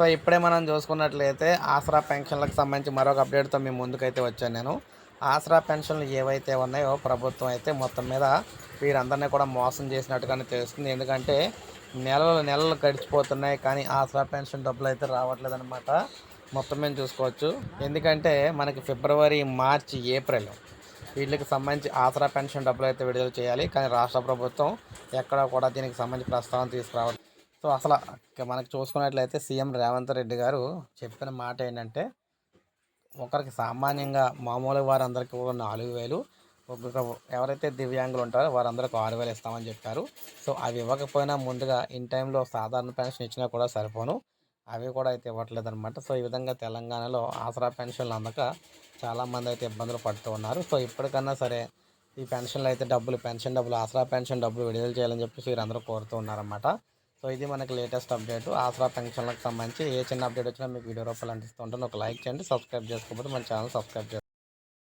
So ఇప్పుడే మనం చూసుకున్నట్లయితే ఆసరా పెన్షన్లకు సంబంధించి మరొక అప్డేట్తో మీ ముందుకైతే వచ్చాను నేను. ఆసరా పెన్షన్లు ఏవైతే ఉన్నాయో ప్రభుత్వం అయితే మొత్తం మీద వీరందరినీ కూడా మోసం చేసినట్టుగానే తెలుస్తుంది. ఎందుకంటే నెలలు నెలలు గడిచిపోతున్నాయి కానీ ఆసరా పెన్షన్ డబ్బులు అయితే రావట్లేదన్నమాట. మొత్తం మీద చూసుకోవచ్చు. ఎందుకంటే మనకి ఫిబ్రవరి, మార్చి, ఏప్రిల్ వీటికి సంబంధించి ఆసరా పెన్షన్ డబ్బులు అయితే విడుదల చేయాలి. కానీ రాష్ట్ర ప్రభుత్వం ఎక్కడా కూడా దీనికి సంబంధించి ప్రస్తావన తీసుకురావట్లేదు. సో అసలు మనకు చూసుకున్నట్లయితే సీఎం రేవంత్ రెడ్డి గారు చెప్పిన మాట ఏంటంటే ఒకరికి సామాన్యంగా మామూలు వారందరికీ కూడా 4,000, ఒక్కొక్క ఎవరైతే దివ్యాంగులు ఉంటారో వారందరికీ 6,000 ఇస్తామని చెప్పారు. సో అవి ఇవ్వకపోయినా ముందుగా ఇన్ టైంలో సాధారణ పెన్షన్ ఇచ్చినా కూడా సరిపోను, అవి కూడా అయితే ఇవ్వట్లేదన్నమాట. సో ఈ విధంగా తెలంగాణలో ఆసరా పెన్షన్లు అందక చాలామంది అయితే ఇబ్బందులు పడుతూ ఉన్నారు. సో ఇప్పటికన్నా సరే ఈ పెన్షన్లు అయితే పెన్షన్ డబ్బులు ఆసరా పెన్షన్ డబ్బులు విడుదల చేయాలని చెప్పేసి వీరందరూ కోరుతూ ఉన్నారన్నమాట. సో ఇది మనకి లేటెస్ట్ అప్డేట్ ఆసరా పెన్షన్లకు సంబంధించి. ఏ చిన్న అప్డేట్ వచ్చినా మీకు వీడియో రూపాయలు అందిస్తూ ఉంటాను. ఒక లైక్ చేయండి, సబ్స్క్రైబ్ చేసుకోకపోతే మన ఛానల్ సబ్స్క్రైబ్ చేయండి.